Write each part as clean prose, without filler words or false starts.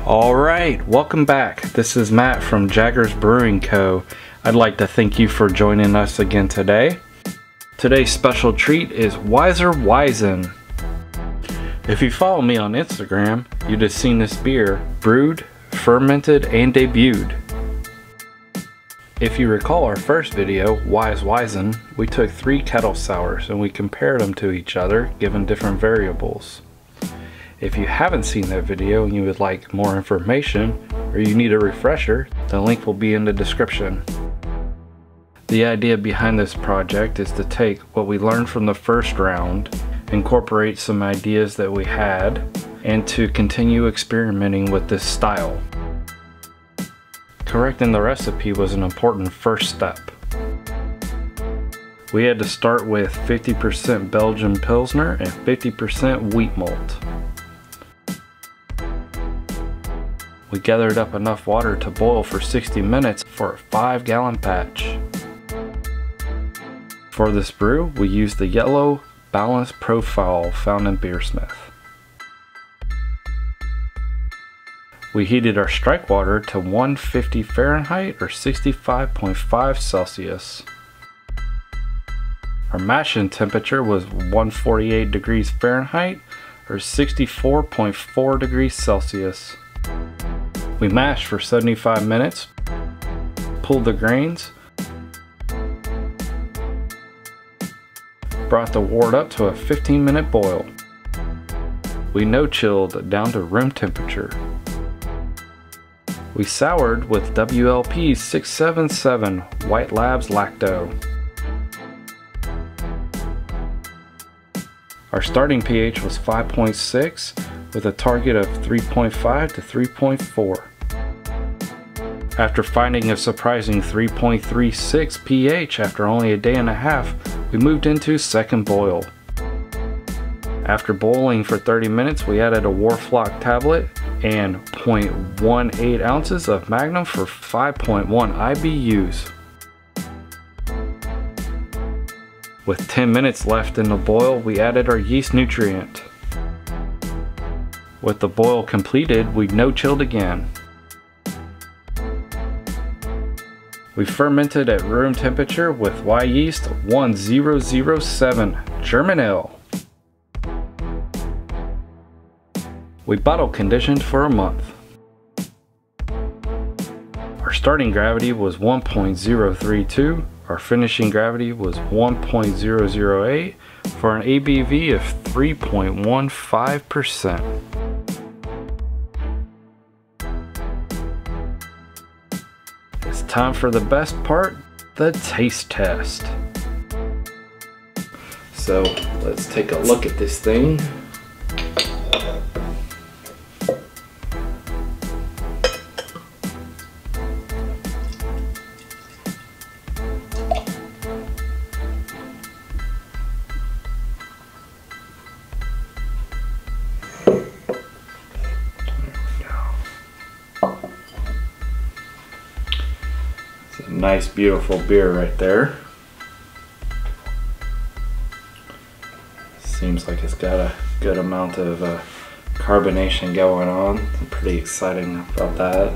Alright, welcome back. This is Matt from Jaggers Brewing Co. I'd like to thank you for joining us again today. Today's special treat is Weisse. If you follow me on Instagram, you'd have seen this beer brewed, fermented, and debuted. If you recall our first video, Weisse, we took 3 kettle sours and we compared them to each other given different variables. If you haven't seen that video and you would like more information or you need a refresher, the link will be in the description. The idea behind this project is to take what we learned from the first round, incorporate some ideas that we had, and to continue experimenting with this style. Correcting the recipe was an important first step. We had to start with 50% Belgian Pilsner and 50% Wheat Malt. We gathered up enough water to boil for 60 minutes for a 5-gallon batch. For this brew, we used the yellow balanced profile found in Beersmith. We heated our strike water to 150 Fahrenheit or 65.5 Celsius. Our mashing temperature was 148 degrees Fahrenheit or 64.4 degrees Celsius. We mashed for 75 minutes, pulled the grains, brought the wort up to a 15-minute boil. We no-chilled down to room temperature. We soured with WLP 677 White Labs Lacto. Our starting pH was 5.6 with a target of 3.5 to 3.4. After finding a surprising 3.36 pH after only a day and a half, we moved into second boil. After boiling for 30 minutes, we added a Whirlfloc Tablet and 0.18 ounces of Magnum for 5.1 IBUs. With 10 minutes left in the boil, we added our Yeast Nutrient. With the boil completed, we no-chilled again. We fermented at room temperature with Wyeast 1007 German Ale. We bottle conditioned for a month. Our starting gravity was 1.032. Our finishing gravity was 1.008 for an ABV of 3.15%. It's time for the best part, the taste test. So let's take a look at this thing. Nice beautiful beer right there. Seems like it's got a good amount of carbonation going on. I'm pretty excited about that.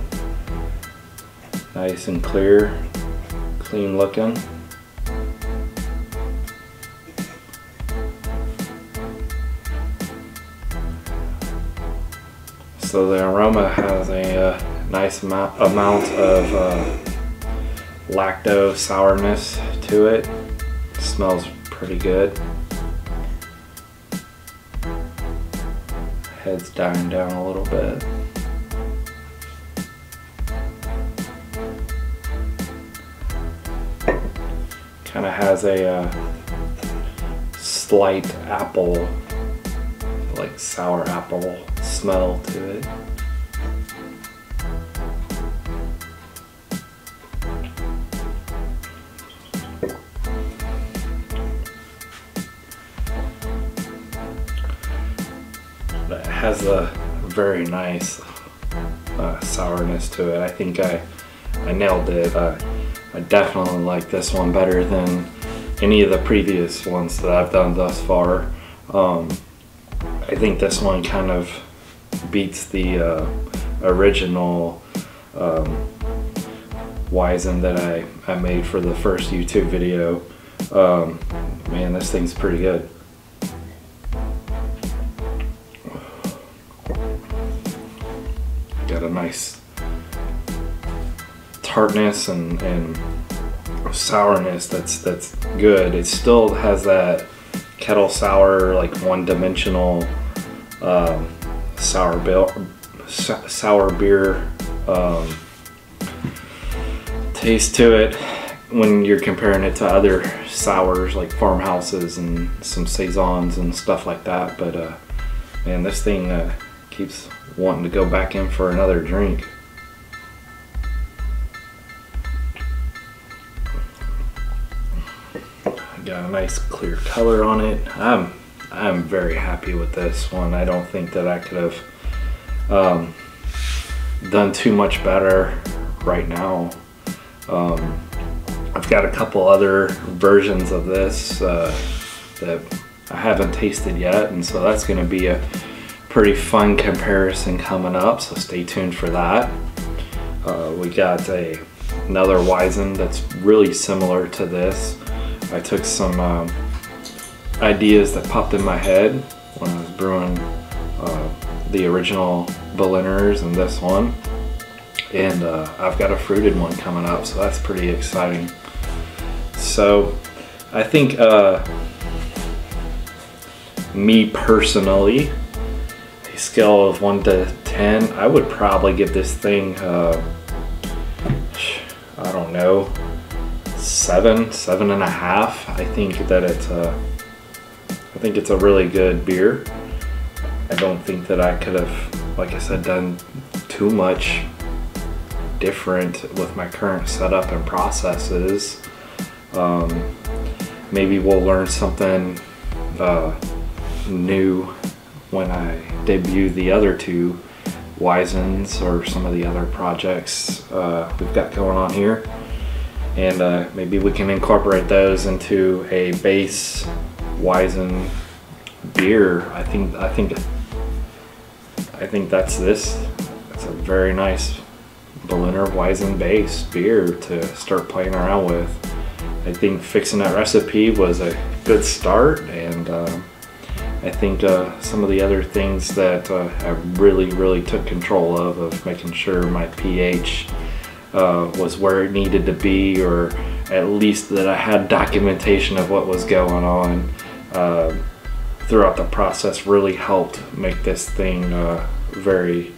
Nice and clear, clean looking. So the aroma has a nice amount of Lacto sourness to it. Smells pretty good. Head's dying down a little bit. Kind of has a slight apple, like sour apple smell to it. It has a very nice sourness to it. I think I nailed it. I definitely like this one better than any of the previous ones that I've done thus far. I think this one kind of beats the original Weizen that I made for the first YouTube video. Man, this thing's pretty good. Got a nice tartness and sourness that's good. It still has that kettle sour, like one-dimensional sour beer taste to it when you're comparing it to other sours like farmhouses and some saisons and stuff like that. But man, this thing keeps wanting to go back in for another drink. Got a nice clear color on it. I'm very happy with this one. I don't think that I could have done too much better right now. I've got a couple other versions of this that I haven't tasted yet, and so that's going to be a pretty fun comparison coming up, so stay tuned for that. We got another Weizen that's really similar to this. I took some ideas that popped in my head when I was brewing the original Berliners and this one, and I've got a fruited one coming up, so that's pretty exciting. So I think me personally, a scale of 1 to 10, I would probably give this thing I don't know, 7.5. I think that it's a really good beer. I don't think that I could have, like I said, done too much different with my current setup and processes. Maybe we'll learn something new when I debut the other two Weizens or some of the other projects we've got going on here. And maybe we can incorporate those into a base Weizen beer. I think that's this. It's a very nice Berliner Weisse base beer to start playing around with. I think fixing that recipe was a good start, and I think some of the other things that I really took control of making sure my pH was where it needed to be, or at least that I had documentation of what was going on throughout the process, really helped make this thing very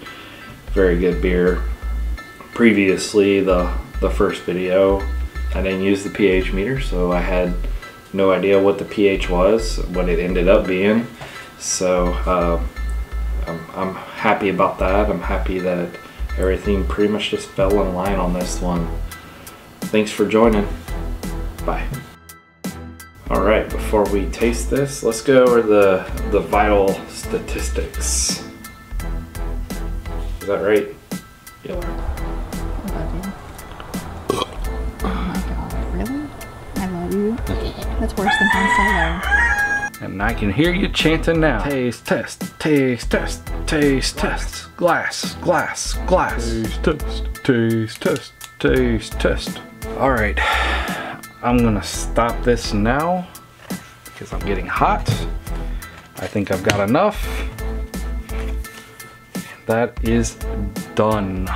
good beer. Previously, the first video, I didn't use the pH meter, so I had no idea what the pH was, what it ended up being. So I'm happy about that. I'm happy that everything pretty much just fell in line on this one. Thanks for joining. Bye. Alright, before we taste this, let's go over the vital statistics. Is that right? Yeah. Oh my god, really? I love you. That's worse than Han Solo. And I can hear you chanting now. Taste test, taste test, taste test. Glass, glass, glass. Taste test, taste test, taste test. Alright, I'm gonna stop this now because I'm getting hot. I think I've got enough. That is done.